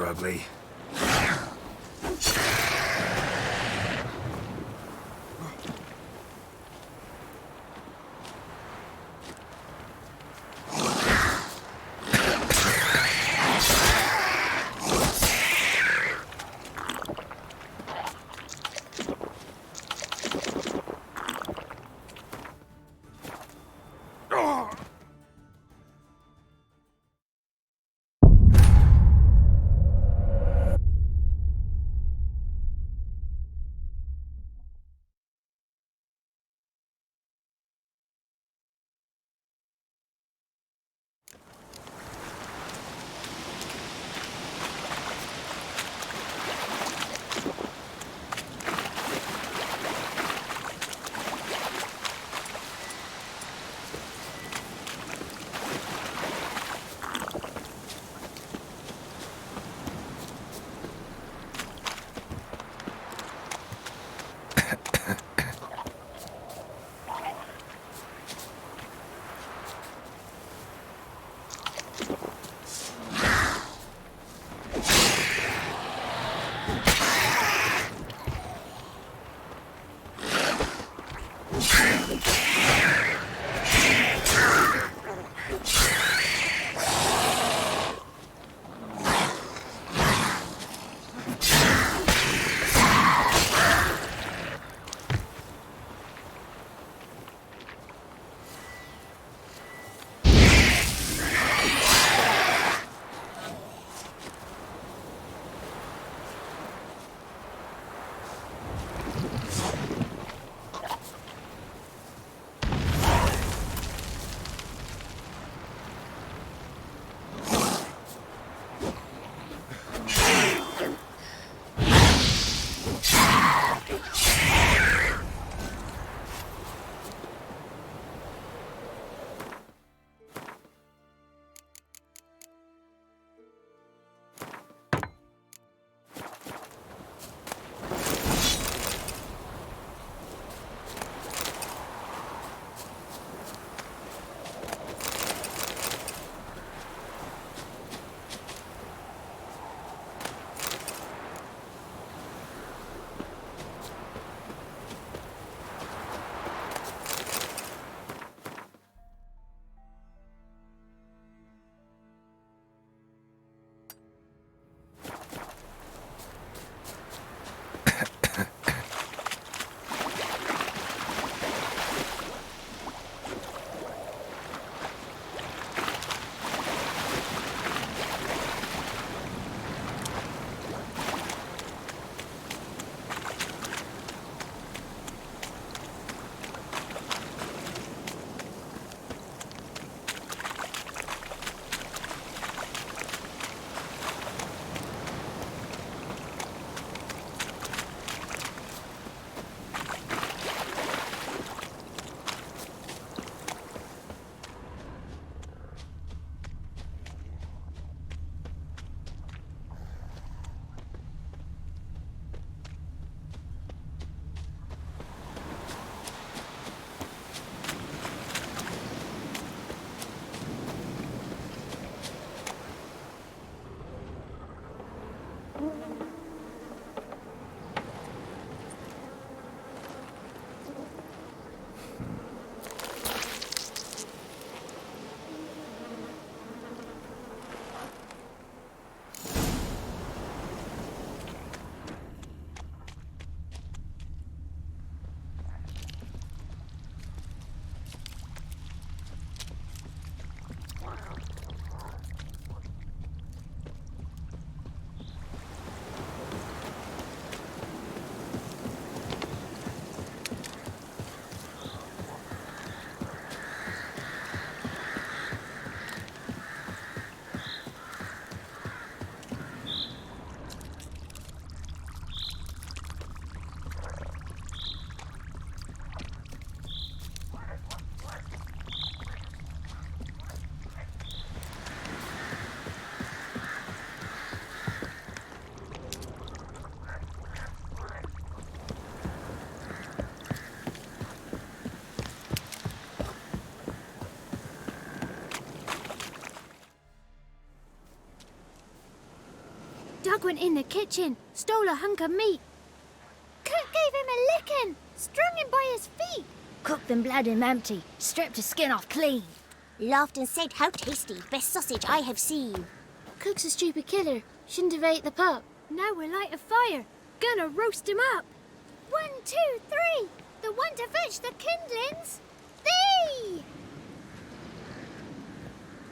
you're ugly. went in the kitchen, stole a hunk of meat. Cook gave him a licking, strung him by his feet. Cooked and bled him empty, stripped his skin off clean. Laughed and said, how tasty, best sausage I have seen. Cook's a stupid killer, shouldn't have ate the pup. Now we'll light a fire, gonna roast him up. 1, 2, 3, the one to fetch the kindlings, thee!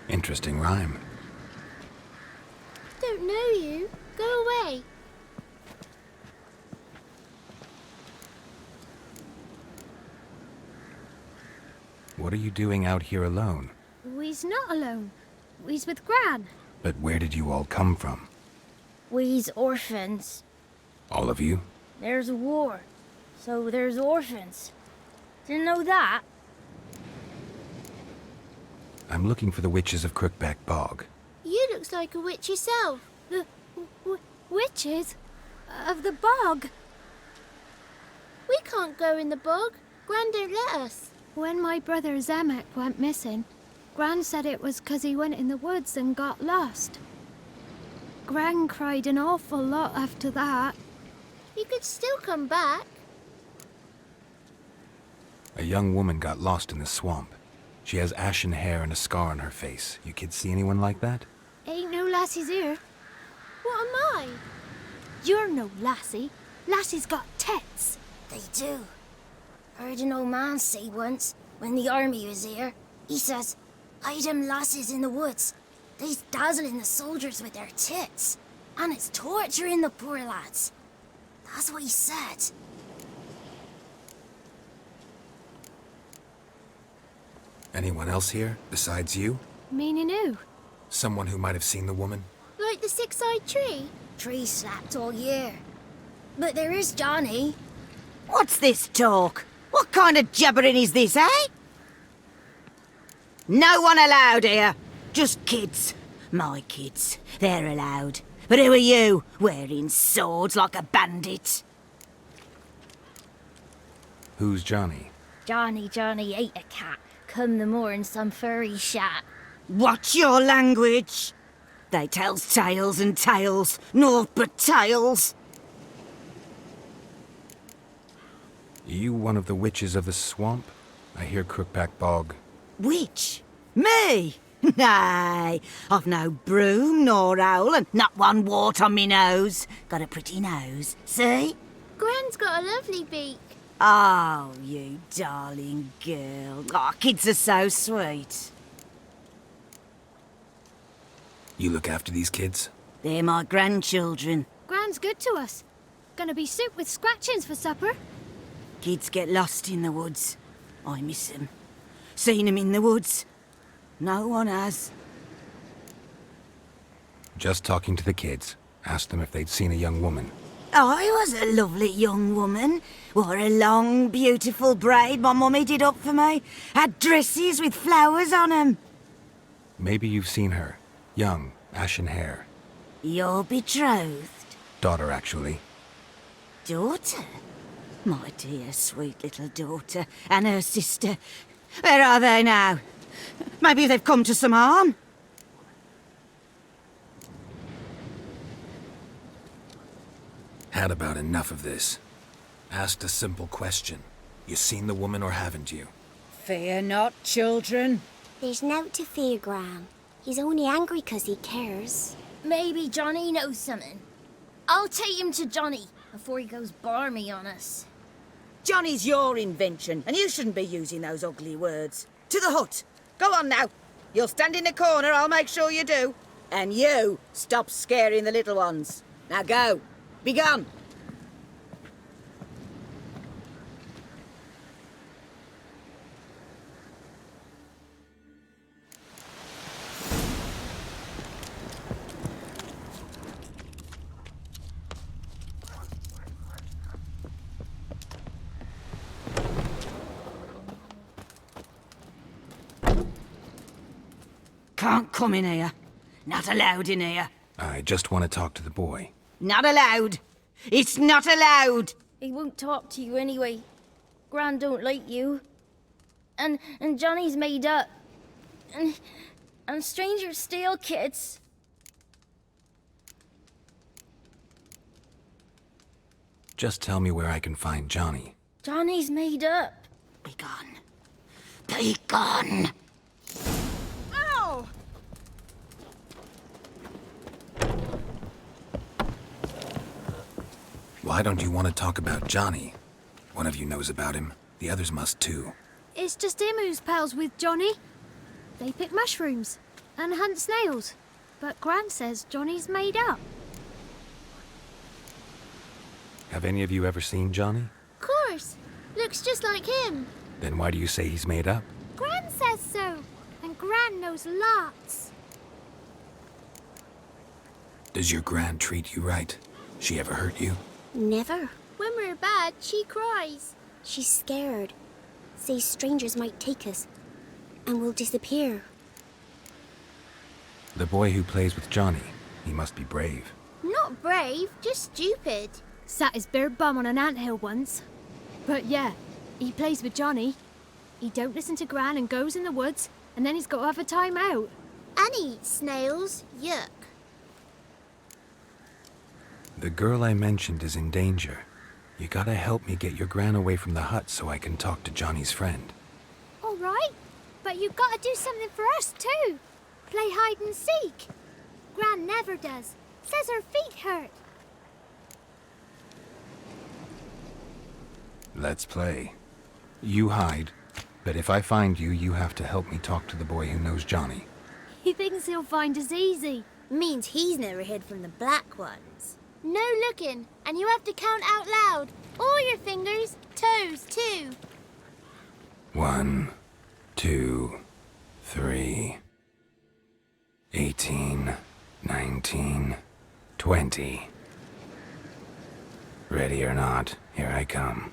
Interesting rhyme. Don't know you, go away. What are you doing out here alone? We's not alone, we's with Gran. But where did you all come from? We's orphans. All of you? There's a war, so there's orphans. Didn't know that? I'm looking for the witches of Crookback Bog. You looks like a witch yourself. The witches of the bog. We can't go in the bog. Gran don't let us. When my brother Zemek went missing, Gran said it was 'cause he went in the woods and got lost. Gran cried an awful lot after that. You could still come back. A young woman got lost in the swamp. She has ashen hair and a scar on her face. You kids see anyone like that? Ain't no lassies here. What am I? You're no lassie. Lassie's got tits. They do. Heard an old man say once, when the army was here, he says, "I them lasses in the woods. They's dazzling the soldiers with their tits, and it's torturing the poor lads." That's what he said. Anyone else here, besides you? Meaning who? Someone who might have seen the woman? Like the six-eyed tree? Tree slapped all year. But there is Johnny. What's this talk? What kind of jabbering is this, eh? No one allowed here. Just kids. My kids. They're allowed. But who are you, wearing swords like a bandit? Who's Johnny? Johnny ate a cat. Come the more in some furry shat. Watch your language. They tells tales and tales, naught but tales. You one of the witches of the swamp? I hear Crookback Bog. Witch? Me? Nay, I've no broom nor owl and not one wart on me nose. Got a pretty nose, see? Gran's got a lovely beak. Oh, you darling girl. Oh, kids are so sweet. You look after these kids? They're my grandchildren. Gran's good to us. Gonna be soup with scratchings for supper. Kids get lost in the woods. I miss them. Seen them in the woods. No one has. Just talking to the kids. Asked them if they'd seen a young woman. I was a lovely young woman. Wore a long, beautiful braid my mummy did up for me. Had dresses with flowers on 'em. Maybe you've seen her. Young, ashen hair. You're betrothed? Daughter, actually. Daughter? My dear, sweet little daughter. And her sister. Where are they now? Maybe they've come to some harm? Had about enough of this. Asked a simple question. You seen the woman or haven't you? Fear not, children. There's nought to fear, Gran. He's only angry 'cause he cares. Maybe Johnny knows something. I'll take him to Johnny before he goes barmy on us. Johnny's your invention, and you shouldn't be using those ugly words. To the hut. Go on now. You'll stand in the corner, I'll make sure you do. And you, stop scaring the little ones. Now go. Be gone. Can't come in here. Not allowed in here. I just want to talk to the boy. Not allowed. It's not allowed. He won't talk to you anyway. Gran don't like you. And Johnny's made up. And strangers steal kids. Just tell me where I can find Johnny. Johnny's made up. Be gone. Be gone. Ow! Why don't you want to talk about Johnny? One of you knows about him. The others must too. It's just him who's pals with Johnny. They pick mushrooms and hunt snails. But Gran says Johnny's made up. Have any of you ever seen Johnny? Of course. Looks just like him. Then why do you say he's made up? Gran says so. And Gran knows lots. Does your Gran treat you right? She ever hurt you? Never. When we're bad, she cries. She's scared. Says strangers might take us. And we'll disappear. The boy who plays with Johnny, he must be brave. Not brave, just stupid. Sat his bare bum on an anthill once. But yeah, he plays with Johnny. He don't listen to Gran and goes in the woods, and then he's got to have a time out. And he eats snails. Yuck. The girl I mentioned is in danger. You gotta help me get your Gran away from the hut so I can talk to Johnny's friend. All right, but you've got to do something for us too. Play hide and seek. Gran never does. Says her feet hurt. Let's play. You hide, but if I find you, you have to help me talk to the boy who knows Johnny. He thinks he'll find us easy. Means he's never hid from the black ones. No looking, and you have to count out loud. All your fingers, toes too. 1, 2, 3, 18, 19, 20. Ready or not, here I come.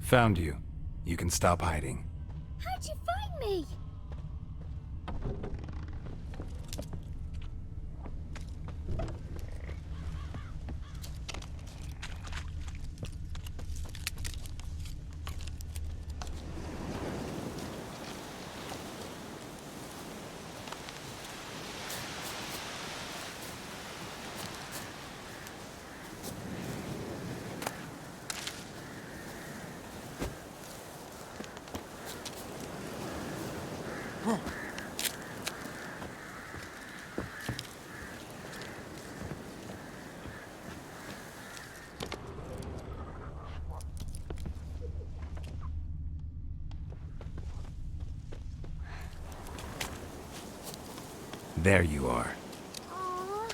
Found you. You can stop hiding. How'd you find me? There you are. Aww.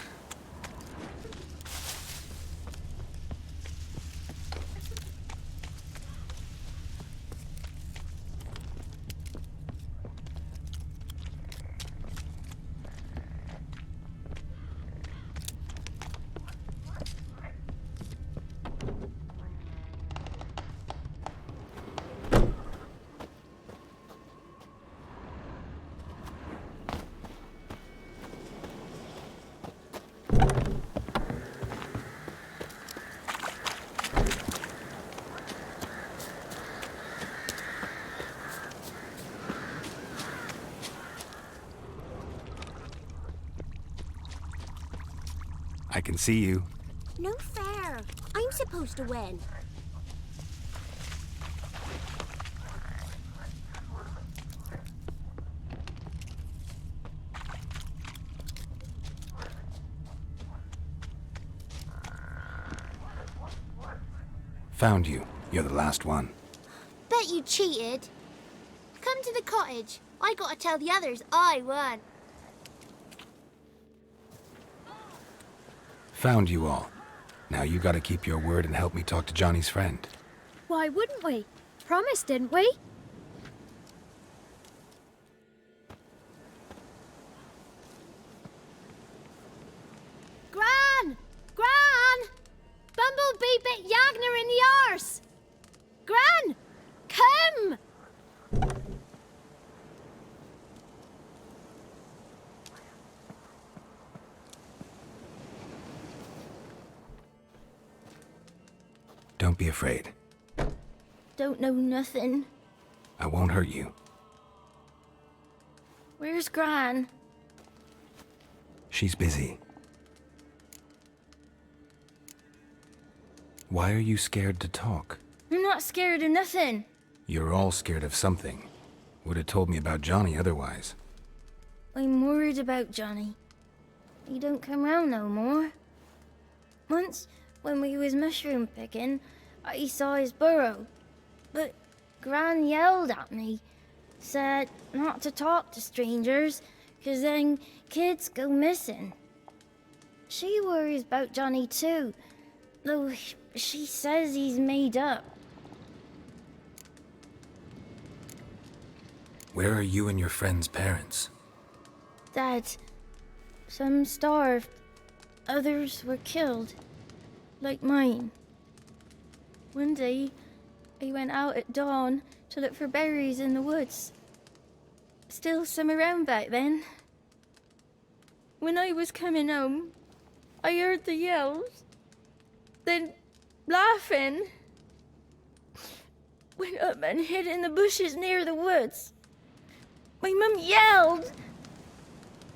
I can see you. No fair. I'm supposed to win. Found you. You're the last one. Bet you cheated. Come to the cottage. I gotta tell the others I won. Found you all. Now you gotta keep your word and help me talk to Johnny's friend. Why wouldn't we? Promised, didn't we? Gran! Gran! Bumblebee bit Yagner in the arse! Gran! Come! Don't be afraid. Don't know nothing. I won't hurt you. Where's Gran? She's busy. Why are you scared to talk? I'm not scared of nothing. You're all scared of something. Would have told me about Johnny otherwise. I'm worried about Johnny. He don't come round no more. Once, when we was mushroom picking, I saw his burrow. But Gran yelled at me, said not to talk to strangers, 'cause then kids go missing. She worries about Johnny too, though she says he's made up. Where are you and your friend's parents? Dad, some starved, others were killed, like mine. One day, I went out at dawn to look for berries in the woods. Still some around back then. When I was coming home, I heard the yells, then laughing. Went up and hid in the bushes near the woods. My mum yelled,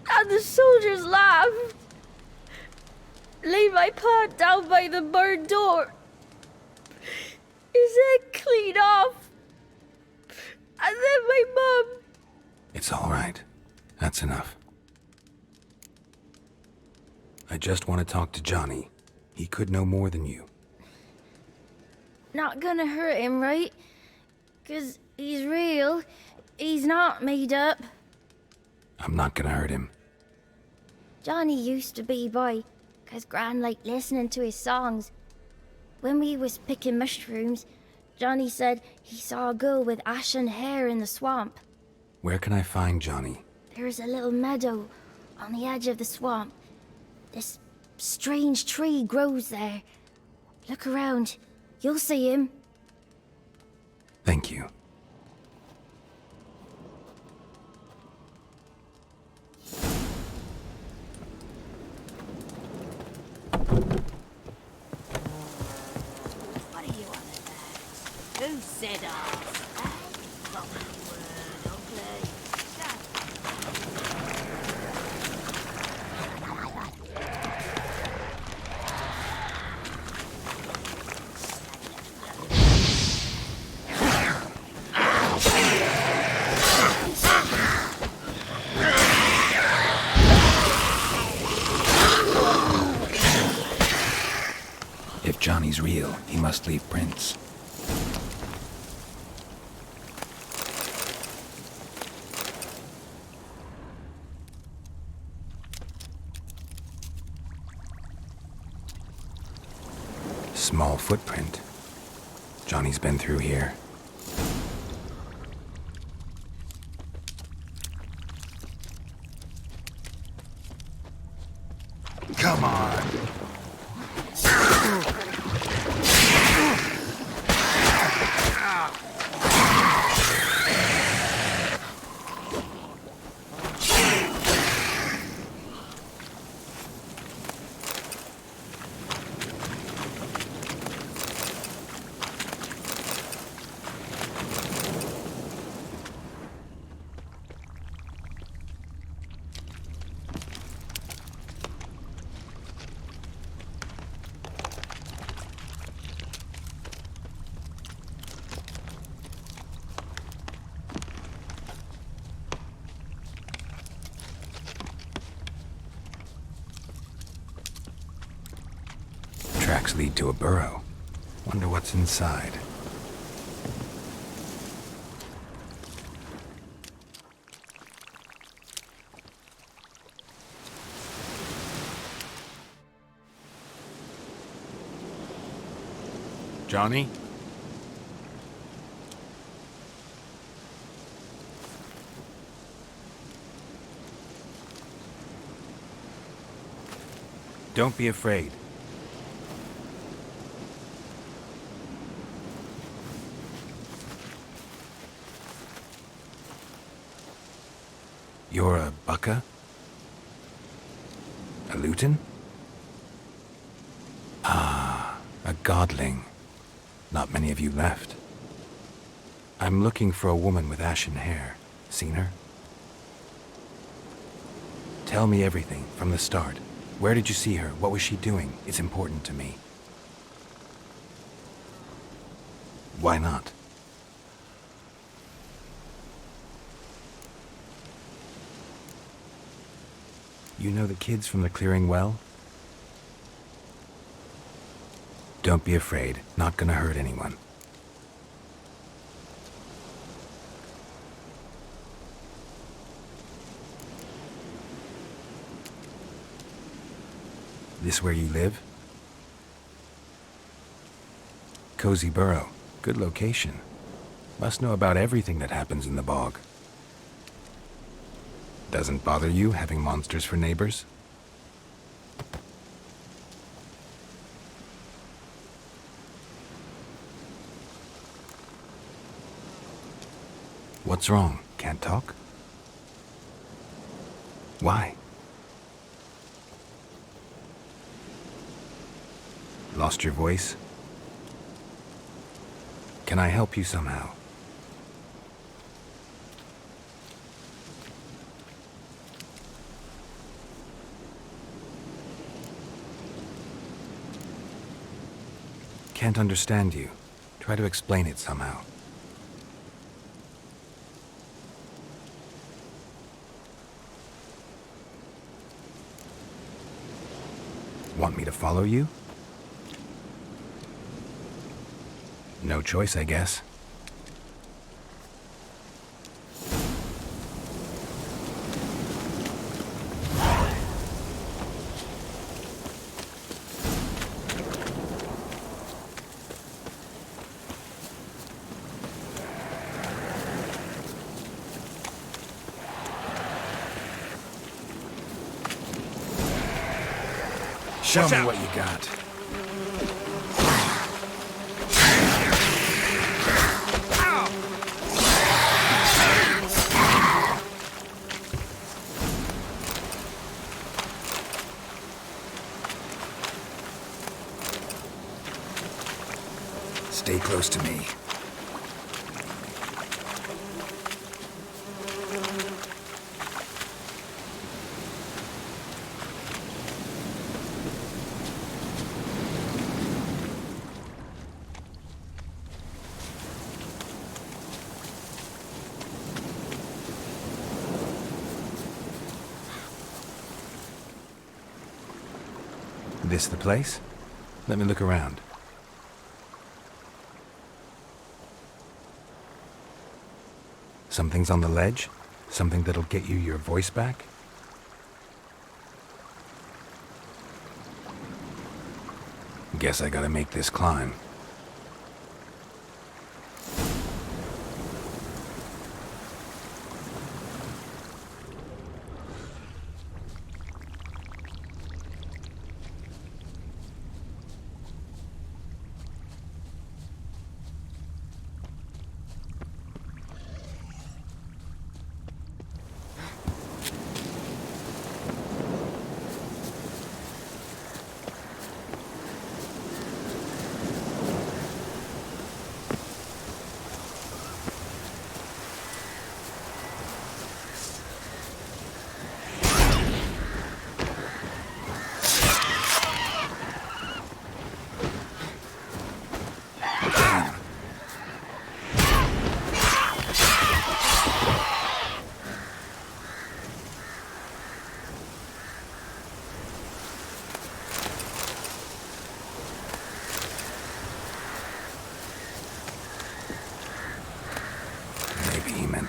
and the soldiers laughed. Laid my pa down by the barn door. His head clean off. And then my mum. It's all right. That's enough. I just want to talk to Johnny. He could know more than you. Not gonna hurt him, right? 'Cause he's real. He's not made up. I'm not gonna hurt him. Johnny used to be by, 'cause Gran liked listening to his songs. When we was picking mushrooms, Johnny said he saw a girl with ashen hair in the swamp. Where can I find Johnny? There's a little meadow on the edge of the swamp. This strange tree grows there. Look around. You'll see him. Thank you. What are you on about? Who said ours? Wrong word, ugly. If Johnny's real, he must leave prints. Small footprint. Johnny's been through here. Come on! Tracks lead to a burrow. Wonder what's inside. Johnny? Don't be afraid. You're a bucka? A lutin? Ah, a godling. Not many of you left. I'm looking for a woman with ashen hair. Seen her? Tell me everything, from the start. Where did you see her? What was she doing? It's important to me. Why not? You know the kids from the clearing well? Don't be afraid. Not gonna hurt anyone. This where you live? Cozy Burrow. Good location. Must know about everything that happens in the bog. Doesn't bother you having monsters for neighbors? What's wrong? Can't talk? Why? Lost your voice? Can I help you somehow? Can't understand you. Try to explain it somehow. Want me to follow you? No choice, I guess. Show me what you got. Stay close to me. This the place? Let me look around. Something's on the ledge? Something that'll get you your voice back? Guess I gotta make this climb.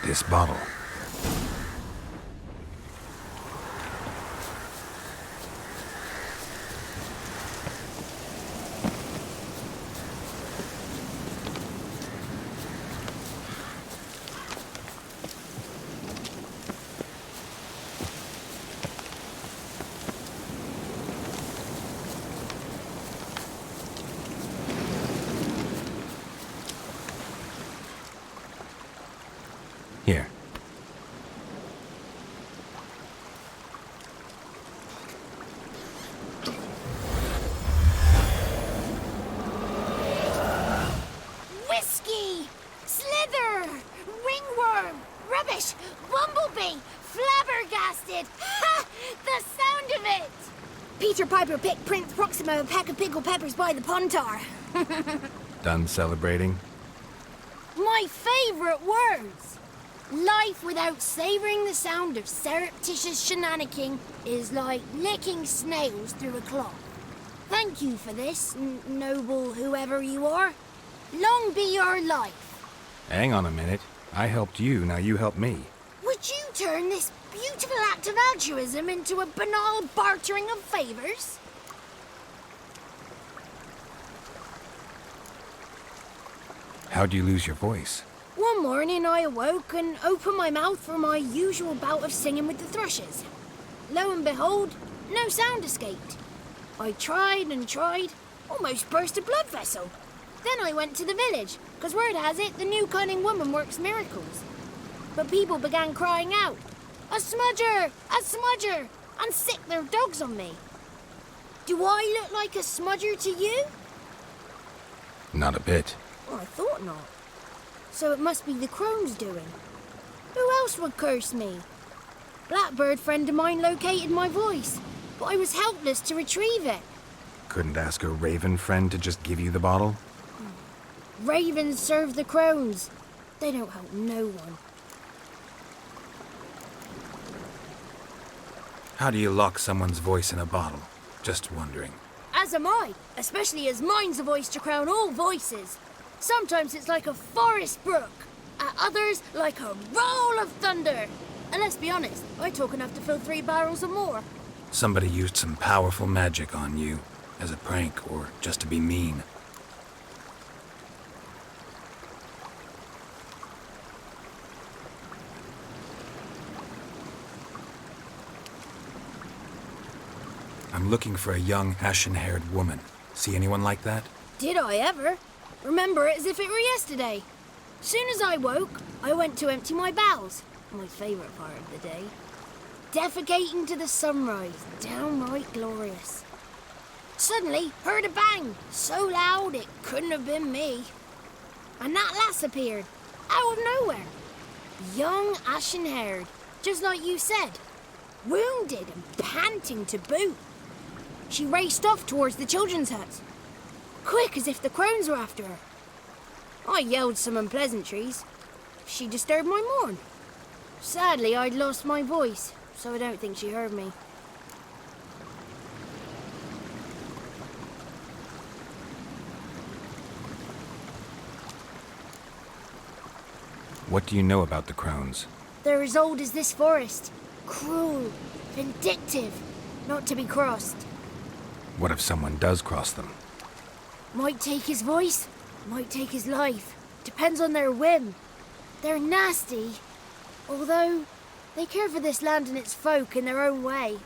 This bottle. Here, Peter Piper picked Prince Proximo a pack of pickled peppers by the pontar. Done celebrating? My favourite words! Life without savouring the sound of surreptitious shenanigans is like licking snails through a cloth. Thank you for this, noble whoever you are. Long be your life. Hang on a minute. I helped you, now you help me. Would you turn this beautiful act of altruism into a banal bartering of favours? How'd you lose your voice? One morning I awoke and opened my mouth for my usual bout of singing with the thrushes. Lo and behold, no sound escaped. I tried and tried, almost burst a blood vessel. Then I went to the village, 'cause word has it the new cunning woman works miracles. But people began crying out, "A smudger! A smudger!" and sick their dogs on me. Do I look like a smudger to you? Not a bit. Well, I thought not. So it must be the crone's doing. Who else would curse me? Blackbird friend of mine located my voice, but I was helpless to retrieve it. Couldn't ask a raven friend to just give you the bottle? Ravens serve the crones. They don't help no one. How do you lock someone's voice in a bottle? Just wondering. As am I, especially as mine's a voice to crown all voices. Sometimes it's like a forest brook, at others like a roll of thunder. And let's be honest, I talk enough to fill 3 barrels or more. Somebody used some powerful magic on you, as a prank or just to be mean. I'm looking for a young, ashen-haired woman. See anyone like that? Did I ever? Remember it as if it were yesterday. Soon as I woke, I went to empty my bowels. My favourite part of the day. Defecating to the sunrise, downright glorious. Suddenly, heard a bang, so loud it couldn't have been me. And that lass appeared, out of nowhere. Young, ashen-haired, just like you said. Wounded and panting to boot. She raced off towards the children's huts, quick as if the crones were after her. I yelled some unpleasantries. She disturbed my morn. Sadly, I'd lost my voice, so I don't think she heard me. What do you know about the crones? They're as old as this forest. Cruel, vindictive, not to be crossed. What if someone does cross them? Might take his voice, might take his life. Depends on their whim. They're nasty, although they care for this land and its folk in their own way.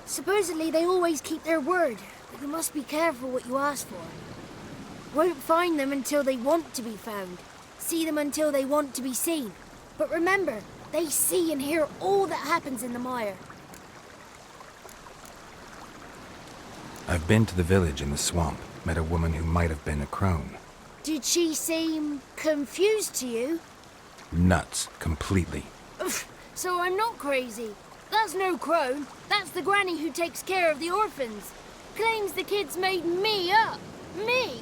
Supposedly they always keep their word, but you must be careful what you ask for. Won't find them until they want to be found. See them until they want to be seen. But remember, they see and hear all that happens in the mire. I've been to the village in the swamp, met a woman who might have been a crone. Did she seem confused to you? Nuts, completely. So I'm not crazy. That's no crone. That's the granny who takes care of the orphans. Claims the kids made me up. Me!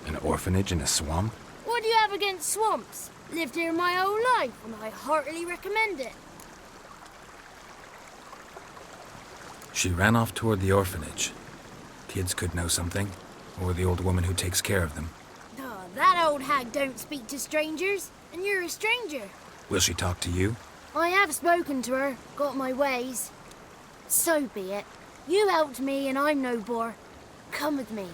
An orphanage in a swamp? What do you have against swamps? Lived here my whole life, and I heartily recommend it. She ran off toward the orphanage. Kids could know something, or the old woman who takes care of them. Oh, that old hag don't speak to strangers, and you're a stranger. Will she talk to you? I have spoken to her, got my ways. So be it. You helped me, and I'm no bore. Come with me.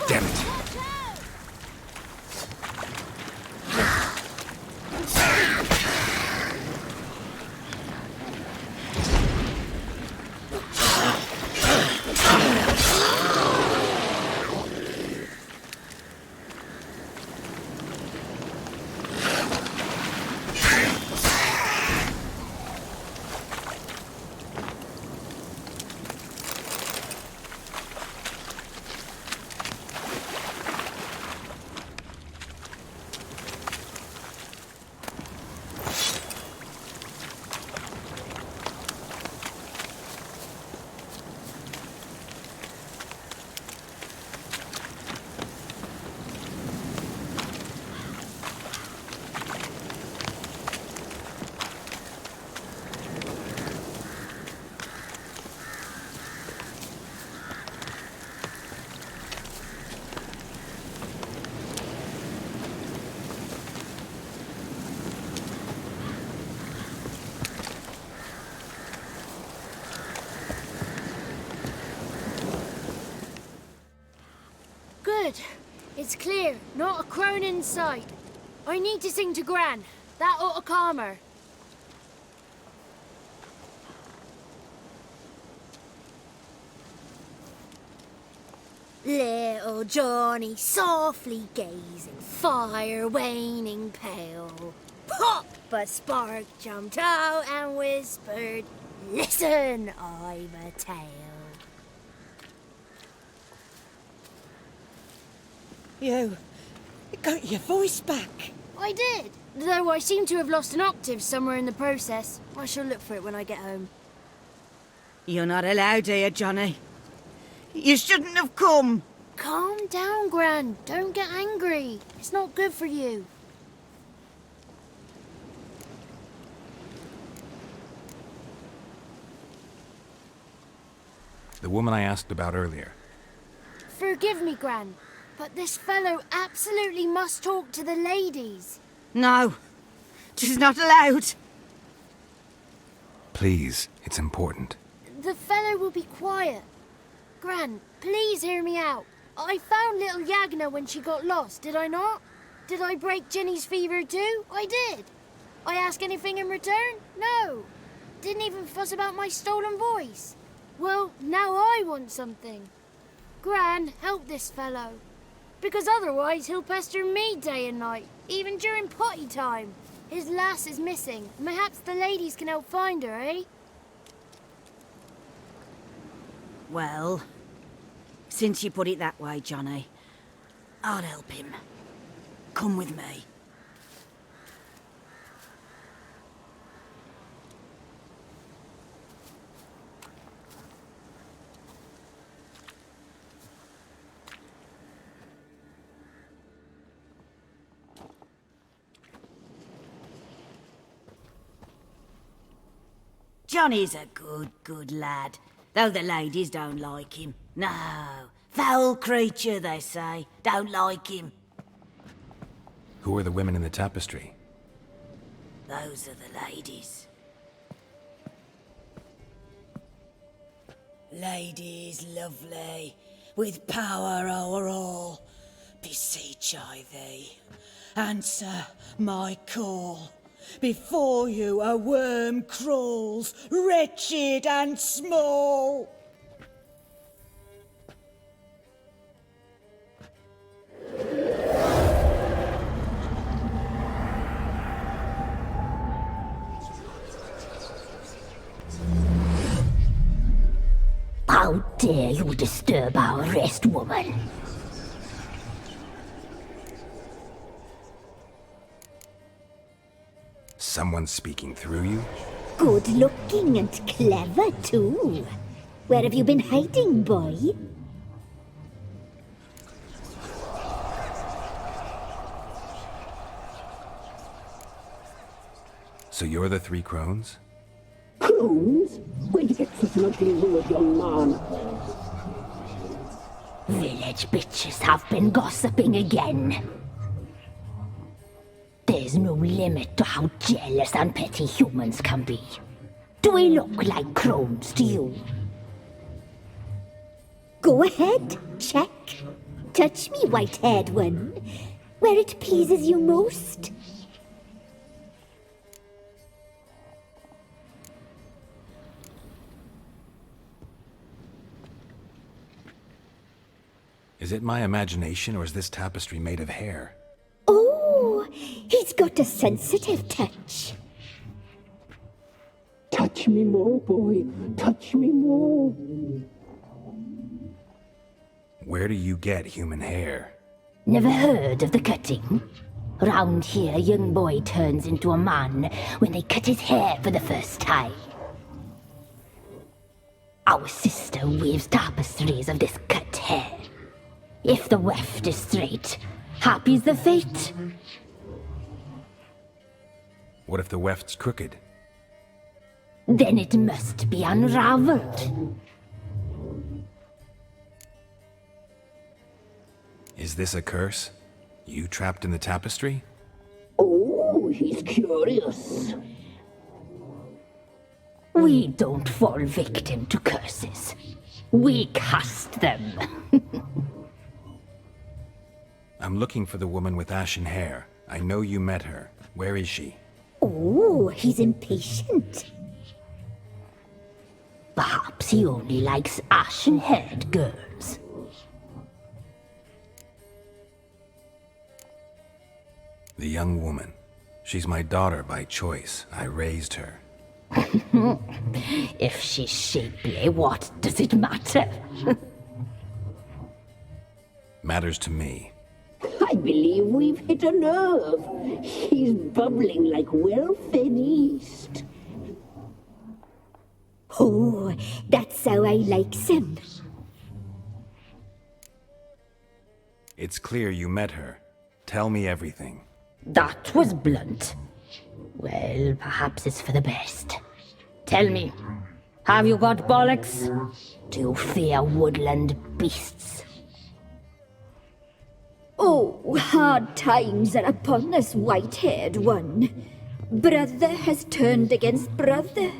Damn it! Good. It's clear. Not a crone in sight. I need to sing to Gran. That ought to calm her. Little Johnny softly gazing, fire waning pale. Pop! A spark jumped out and whispered, "Listen, I've a tale." You got your voice back. I did. Though I seem to have lost an octave somewhere in the process. I shall look for it when I get home. You're not allowed here, Johnny. You shouldn't have come. Calm down, Gran. Don't get angry. It's not good for you. The woman I asked about earlier. Forgive me, Gran, but this fellow absolutely must talk to the ladies. No, she's not allowed. Please, it's important. The fellow will be quiet. Gran, please hear me out. I found little Yagna when she got lost, did I not? Did I break Jenny's fever too? I did. I ask anything in return? No. Didn't even fuss about my stolen voice. Well, now I want something. Gran, help this fellow. Because otherwise he'll pester me day and night, even during potty time. His lass is missing. Perhaps the ladies can help find her, eh? Well, since you put it that way, Johnny, I'll help him. Come with me. Johnny's a good lad, though the ladies don't like him. No, foul creature, they say. Don't like him. Who are the women in the tapestry? Those are the ladies. Ladies lovely, with power o'er all, beseech I thee, answer my call. Before you a worm crawls, wretched and small. How dare you disturb our rest, woman? Someone speaking through you? Good looking and clever, too. Where have you been hiding, boy? So you're the three crones? Crones? Where'd you get such an ugly word, young man? Village bitches have been gossiping again. There's no limit to how jealous and petty humans can be. Do we look like crones to you? Go ahead, check. Touch me, white-haired one, where it pleases you most. Is it my imagination, or is this tapestry made of hair? Oh, he's got a sensitive touch. Touch me more, boy. Touch me more. Where do you get human hair? Never heard of the cutting? Round here, a young boy turns into a man when they cut his hair for the first time. Our sister weaves tapestries of this cut hair. If the weft is straight, happy's the fate. What if the weft's crooked? Then it must be unraveled. Is this a curse? You trapped in the tapestry? Oh, he's curious. We don't fall victim to curses. We cast them. I'm looking for the woman with ashen hair. I know you met her. Where is she? Oh, he's impatient. Perhaps he only likes ashen-haired girls. The young woman. She's my daughter by choice. I raised her. If she's shapely, what does it matter? Matters to me. I believe we've hit a nerve. He's bubbling like well-fed yeast. Oh, that's how I likes him. It's clear you met her. Tell me everything. That was blunt. Well, perhaps it's for the best. Tell me, have you got bollocks? Do you fear woodland beasts? Oh, hard times are upon us, white-haired one. Brother has turned against brother.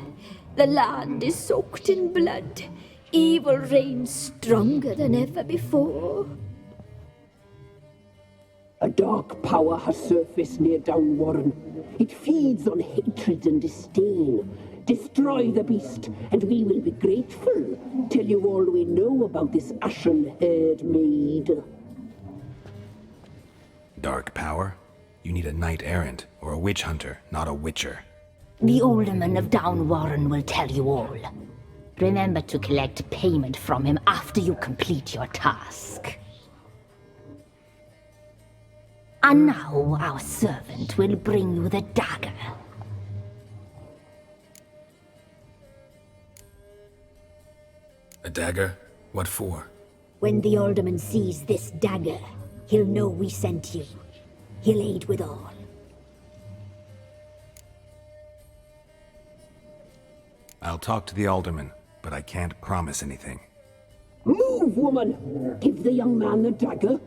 The land is soaked in blood. Evil reigns stronger than ever before. A dark power has surfaced near Downwarren. It feeds on hatred and disdain. Destroy the beast, and we will be grateful. Tell you all we know about this ashen-haired maid. Dark power? You need a knight-errant or a witch hunter, not a witcher. The alderman of Downwarren will tell you all. Remember to collect payment from him after you complete your task. And now our servant will bring you the dagger. A dagger? What for? When the alderman sees this dagger, he'll know we sent you. He'll aid with all. I'll talk to the alderman, but I can't promise anything. Move, woman! Give the young man the dagger.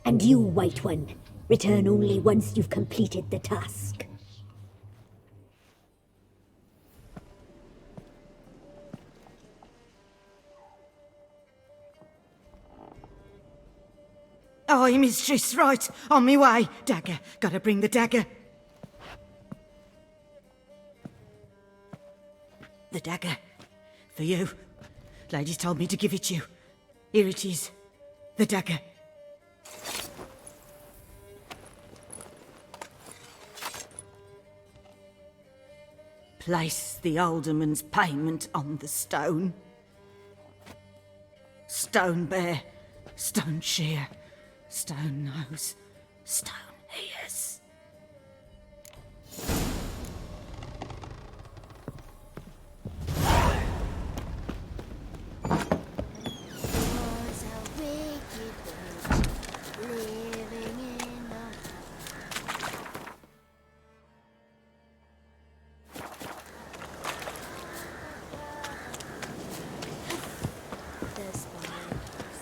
And you, White One, return only once you've completed the task. Aye, mistress, right. On me way. Dagger. Gotta bring the dagger. The dagger. For you. Ladies told me to give it you. Here it is. The dagger. Place the alderman's payment on the stone. Stone bear, stone shear, stone nose, stone ears. Was a wicked witch living in a the spiders.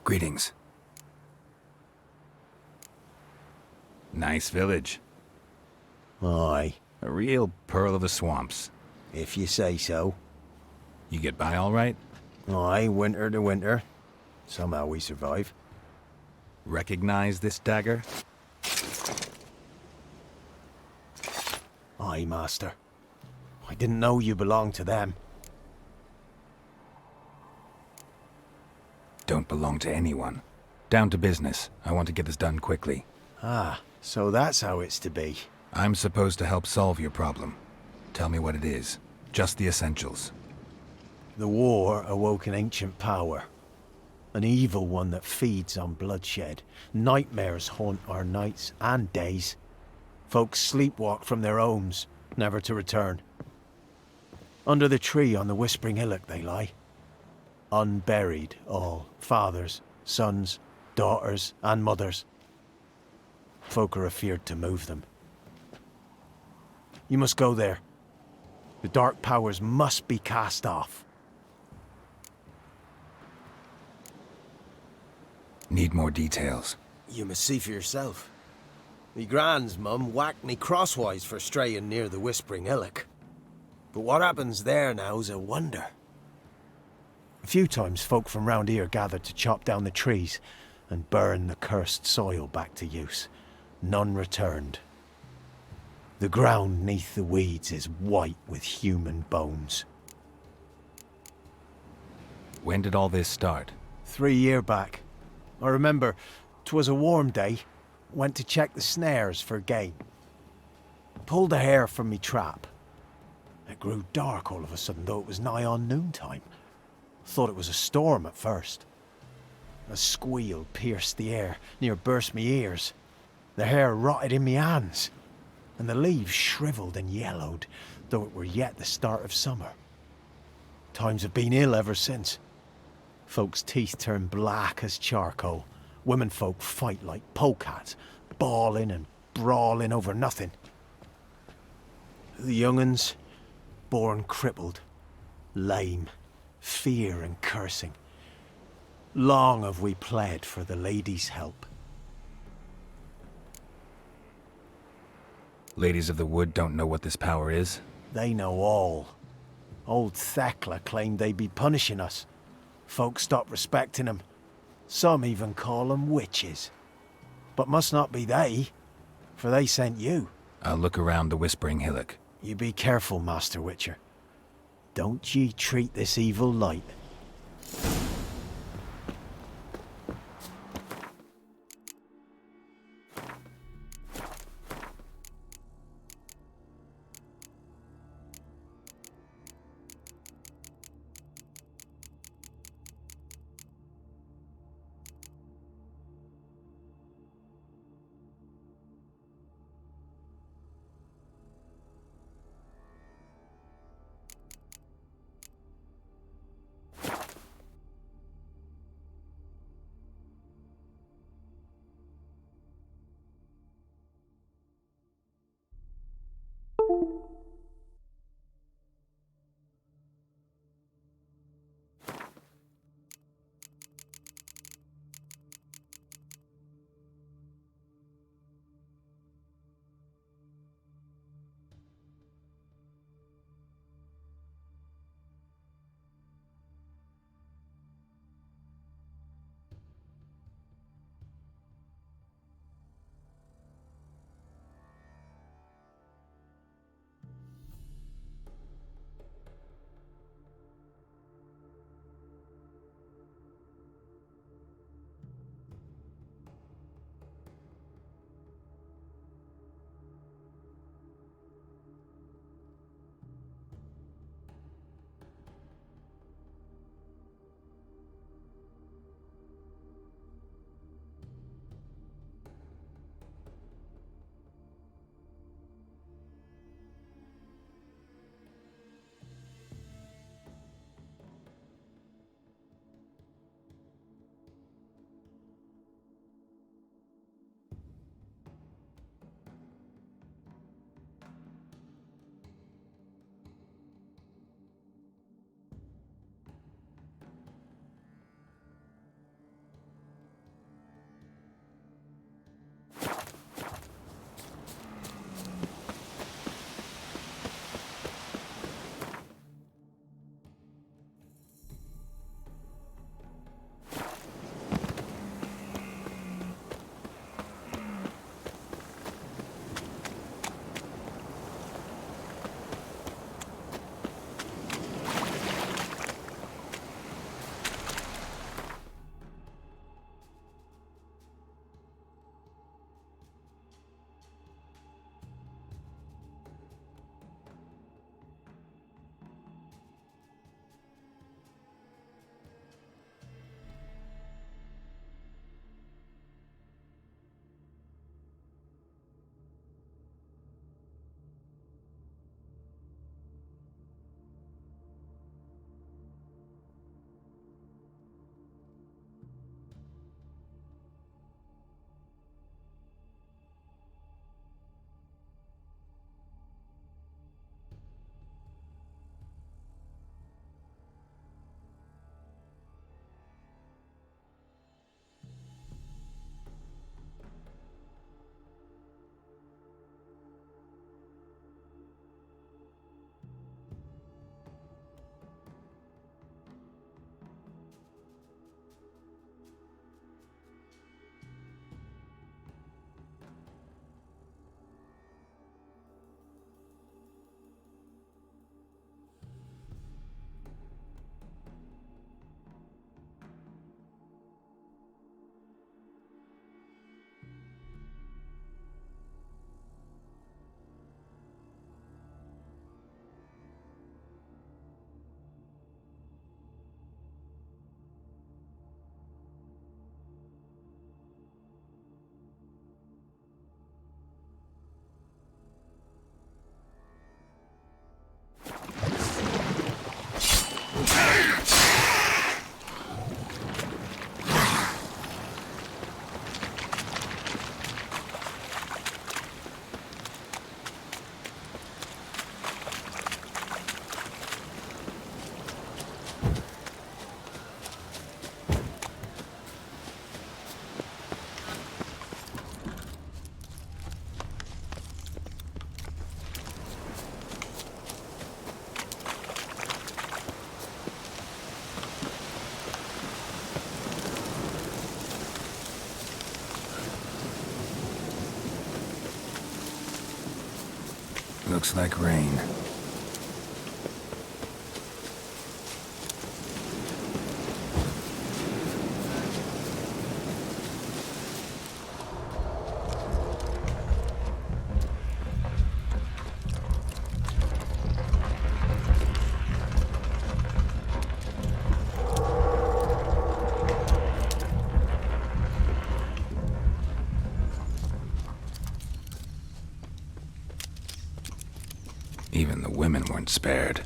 Greetings. Nice village. Aye, A real pearl of the swamps. if you say so. You get by all right? Aye, winter to winter. Somehow we survive. Recognize this dagger? Aye, master. I didn't know you belonged to them. Don't belong to anyone. Down to business. I want to get this done quickly. Ah, so that's how it's to be. I'm supposed to help solve your problem. Tell me what it is. Just the essentials. The war awoke an ancient power. An evil one that feeds on bloodshed. Nightmares haunt our nights and days. Folks sleepwalk from their homes, never to return. Under the tree on the Whispering Hillock they lie. Unburied all, fathers, sons, daughters and mothers. Folk are afeard to move them. You must go there. The dark powers must be cast off. Need more details. You must see for yourself. Me gran's mum whacked me crosswise for straying near the Whispering Hillock. But what happens there now's a wonder. A few times folk from round here gathered to chop down the trees and burn the cursed soil back to use. None returned. The ground neath the weeds is white with human bones. When did all this start? 3 year back. I remember 'twas a warm day. Went to check the snares for game. Pulled a hare from me trap. It grew dark all of a sudden, though it was nigh on noontime. Thought it was a storm at first. A squeal pierced the air, near burst me ears. The hare rotted in me hands, and the leaves shriveled and yellowed, though it were yet the start of summer. Times have been ill ever since. Folks' teeth turn black as charcoal. Women folk fight like polecats, bawling and brawling over nothing. The young'uns, born crippled, lame, fear and cursing. Long have we pled for the lady's help. Ladies of the Wood don't know what this power is? They know all. Old Thekla claimed they'd be punishing us. Folk stopped respecting 'em. Some even call 'em witches. But must not be they, for they sent you. I'll look around the Whispering Hillock. You be careful, Master Witcher. Don't ye treat this evil light. Looks like rain. Even the women weren't spared.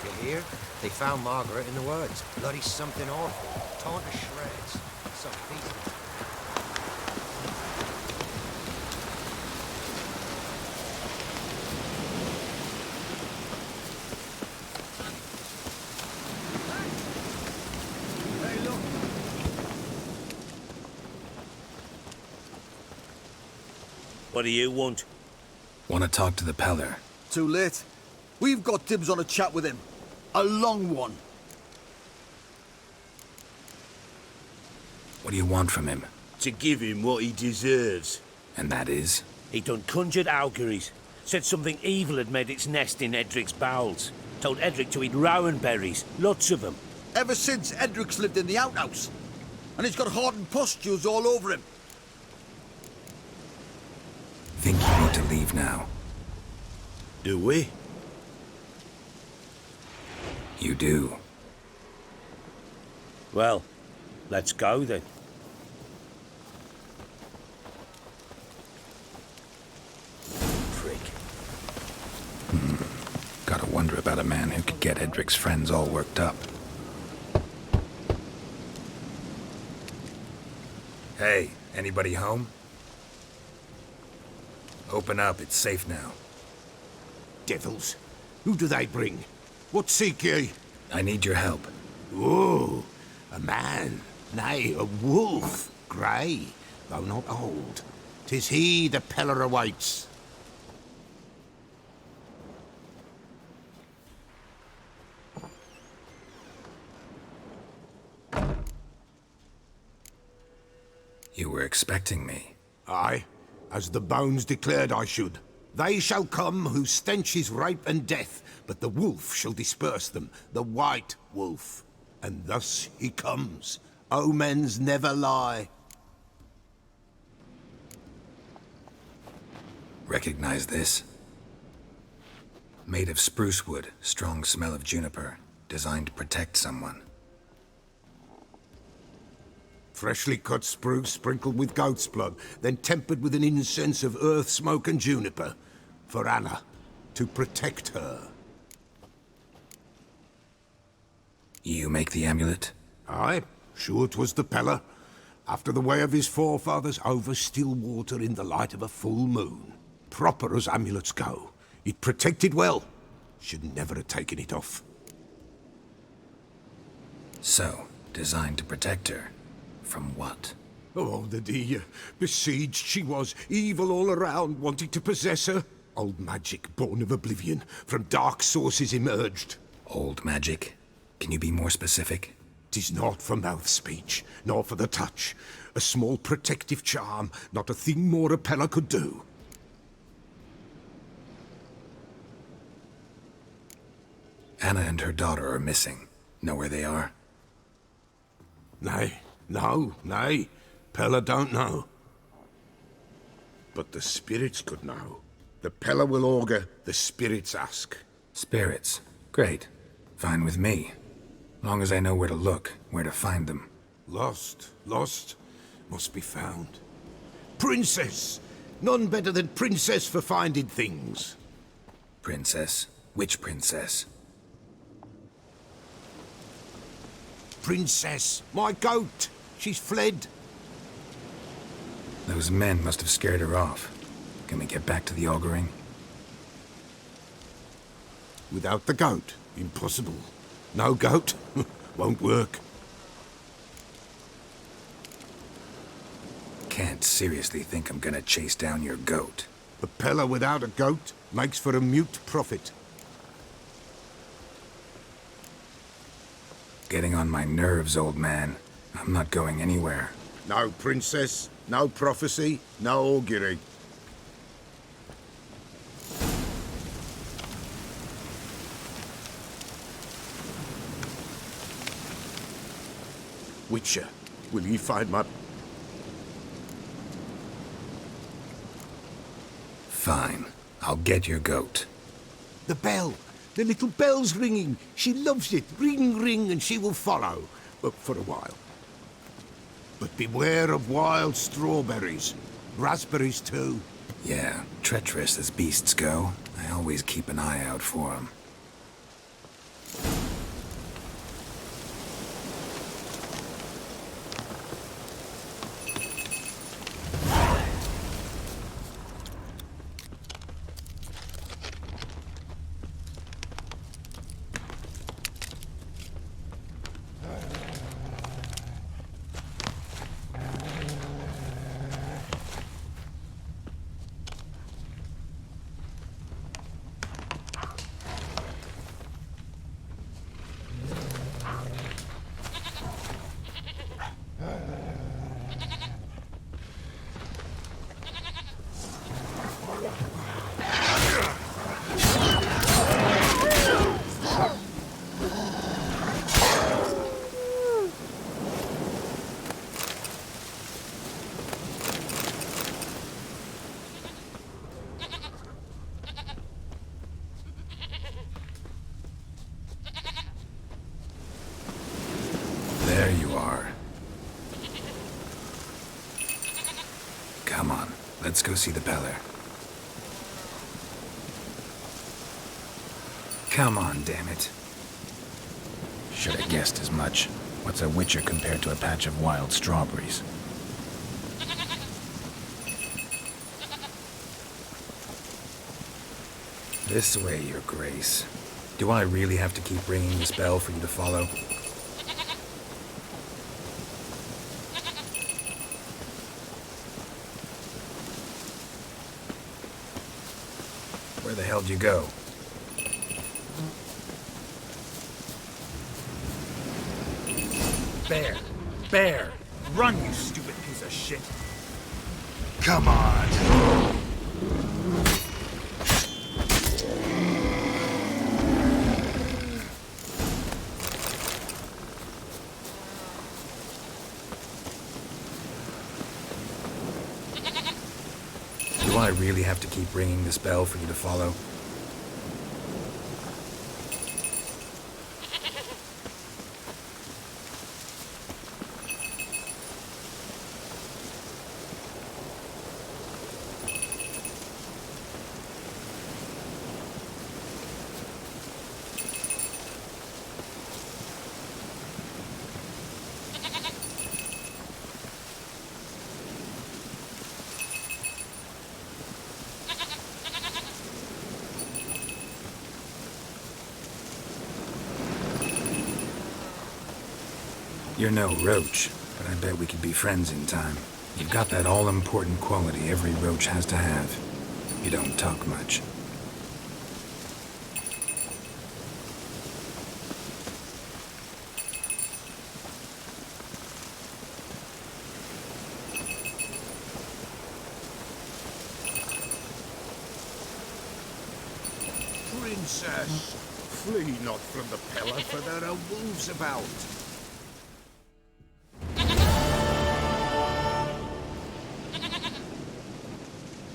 You hear? They found Margaret in the woods. Bloody something awful. Torn to shreds. Some pieces. What do you want? Want to talk to the Peller. Too late. We've got dibs on a chat with him. A long one. What do you want from him? To give him what he deserves. And that is? He done conjured auguries. Said something evil had made its nest in Edric's bowels. Told Edric to eat rowan berries. Lots of them. Ever since Edric's lived in the outhouse. And he's got hardened pustules all over him. Think you need to leave now? Do we? You do. Well, let's go then. Prick. Gotta wonder about a man who could get Edric's friends all worked up. Hey, anybody home? Open up, it's safe now. Devils. Who do they bring? What seek ye? I need your help. Oh, a man. Nay, a wolf. Grey, though not old. 'Tis he the Peller awaits. You were expecting me. Aye, as the bones declared I should. They shall come whose stench is rape and death, but the wolf shall disperse them, the white wolf. And thus he comes. Omens never lie. Recognize this? Made of spruce wood, strong smell of juniper, designed to protect someone. Freshly cut spruce sprinkled with goat's blood, then tempered with an incense of earth, smoke and juniper. For Anna, to protect her. You make the amulet? Aye, sure 'twas the Peller. After the way of his forefathers, over still water in the light of a full moon. Proper as amulets go. It protected well. Should never have taken it off. So, designed to protect her. From what? Oh, the dear. Besieged she was, evil all around, wanting to possess her. Old magic, born of oblivion, from dark sources emerged. Old magic? Can you be more specific? 'Tis not for mouth speech, nor for the touch. A small protective charm, not a thing more a Peller could do. Anna and her daughter are missing. Know where they are? Nay, nay. Peller don't know. But the spirits could know. The Peller will augur, the spirits ask. Spirits? Great. Fine with me. Long as I know where to look, where to find them. Lost. Must be found. Princess! None better than Princess for finding things. Princess? Which princess? Princess, my goat! She's fled. Those men must have scared her off. Can we get back to the auguring? Without the goat, impossible. No goat, won't work. Can't seriously think I'm gonna chase down your goat. A peller without a goat makes for a mute prophet. Getting on my nerves, old man. I'm not going anywhere. No princess, no prophecy, no augury. Witcher, will ye find my... Fine. I'll get your goat. The bell! The little bell's ringing. She loves it. Ring, ring, and she will follow. But for a while. But beware of wild strawberries. Raspberries, too. Yeah, treacherous as beasts go. I always keep an eye out for 'em. There you are. Come on, let's go see the Peller. Come on, damn it. Should have guessed as much. What's a witcher compared to a patch of wild strawberries? This way, Your Grace. Do I really have to keep ringing this bell for you to follow? Where the hell did you go? Bear! Bear! Run, you stupid piece of shit! Come on! Do I really have to keep ringing this bell for you to follow? You're no roach, but I bet we could be friends in time. You've got that all-important quality every roach has to have. You don't talk much. Princess, flee not from the Peller, for there are wolves about.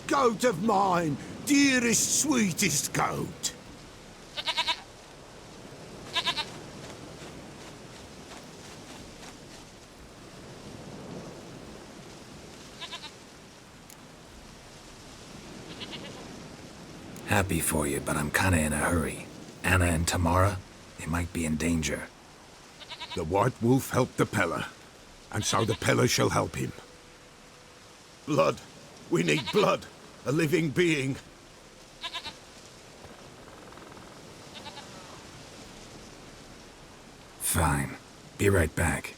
Goat of mine, dearest, sweetest goat. Happy for you, but I'm kinda in a hurry. Anna and Tamara, they might be in danger. The White Wolf helped the Peller, and so the Peller shall help him. Blood. We need blood. A living being. Fine. Be right back.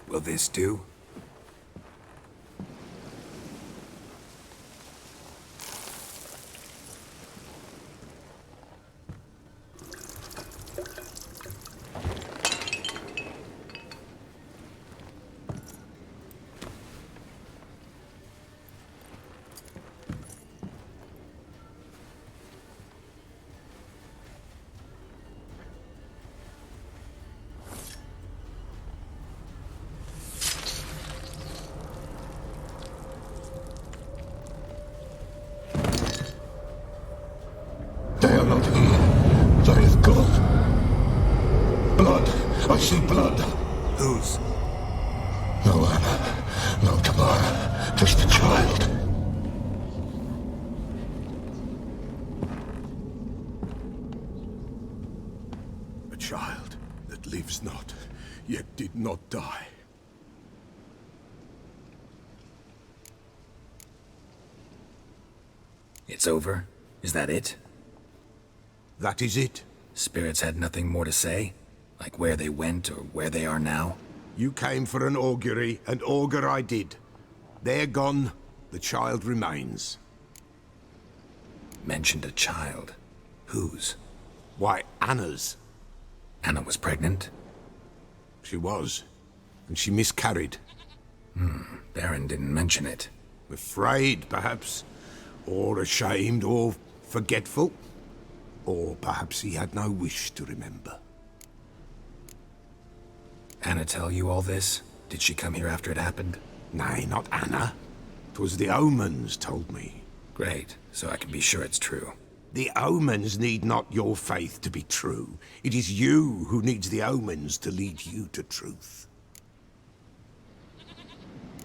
Will this do? They are not here. There is blood. Blood. I see blood. Whose? No Anna. No Tamara. Just a child. A child that lives not, yet did not die. It's over? Is that it? That is it. Spirits had nothing more to say? Like where they went or where they are now? You came for an augury, and augur I did. They're gone. The child remains. Mentioned a child. Whose? Why, Anna's. Anna was pregnant? She was. And she miscarried. Baron didn't mention it. Afraid, perhaps. Or ashamed, or forgetful. Or perhaps he had no wish to remember. Anna tell you all this? Did she come here after it happened? Nay, not Anna. 'Twas the omens told me. Great, so I can be sure it's true. The omens need not your faith to be true. It is you who needs the omens to lead you to truth.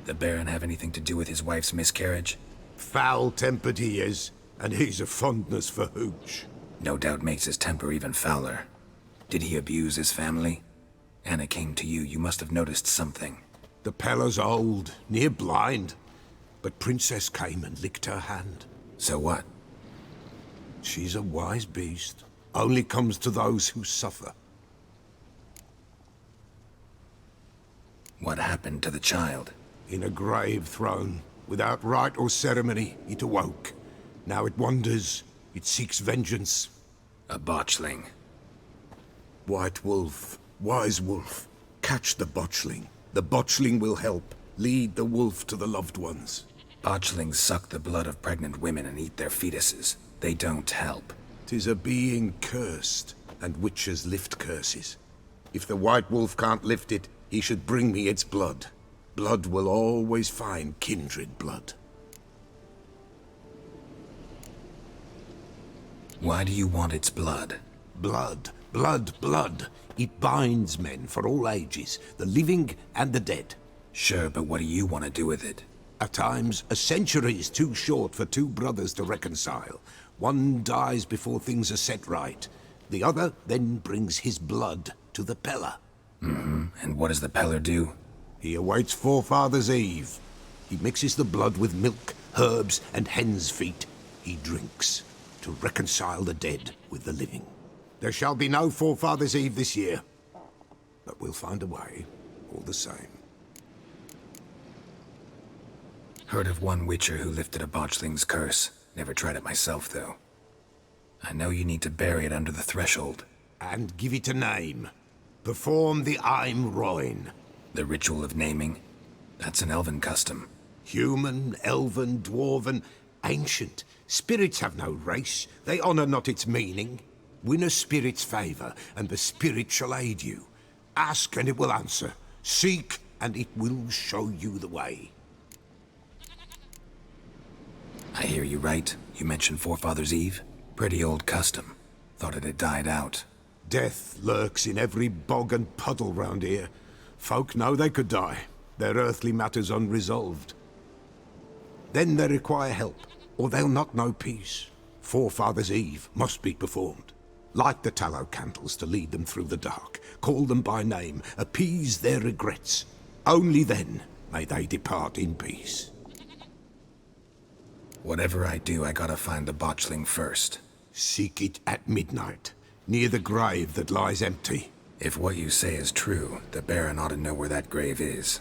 The Baron have anything to do with his wife's miscarriage? Foul-tempered he is, and he's a fondness for hooch. No doubt makes his temper even fouler. Did he abuse his family? Anna came to you, you must have noticed something. The Peller's old, near blind. But Princess came and licked her hand. So what? She's a wise beast. Only comes to those who suffer. What happened to the child? In a grave thrown. Without rite or ceremony, it awoke. Now it wanders. It seeks vengeance. A botchling. White Wolf, wise wolf, catch the botchling. The botchling will help. Lead the wolf to the loved ones. Botchlings suck the blood of pregnant women and eat their fetuses. They don't help. 'Tis a being cursed, and witches lift curses. If the White Wolf can't lift it, he should bring me its blood. Blood will always find kindred blood. Why do you want its blood? Blood, blood, blood. It binds men for all ages, the living and the dead. Sure, but what do you want to do with it? At times, a century is too short for two brothers to reconcile. One dies before things are set right. The other then brings his blood to the Peller. And what does the Peller do? He awaits Forefather's Eve. He mixes the blood with milk, herbs, and hen's feet. He drinks to reconcile the dead with the living. There shall be no Forefather's Eve this year. But we'll find a way, all the same. Heard of one witcher who lifted a botchling's curse. Never tried it myself, though. I know you need to bury it under the threshold. And give it a name. Perform the Aim Roin. The ritual of naming? That's an elven custom. Human, elven, dwarven, ancient. Spirits have no race. They honor not its meaning. Win a spirit's favor, and the spirit shall aid you. Ask, and it will answer. Seek, and it will show you the way. I hear you right. You mentioned Forefathers' Eve? Pretty old custom. Thought it had died out. Death lurks in every bog and puddle round here. Folk know they could die, their earthly matters unresolved. Then they require help, or they'll not know peace. Forefathers' Eve must be performed. Light the tallow candles to lead them through the dark. Call them by name, appease their regrets. Only then may they depart in peace. Whatever I do, I gotta find the botchling first. Seek it at midnight, near the grave that lies empty. If what you say is true, the Baron ought to know where that grave is.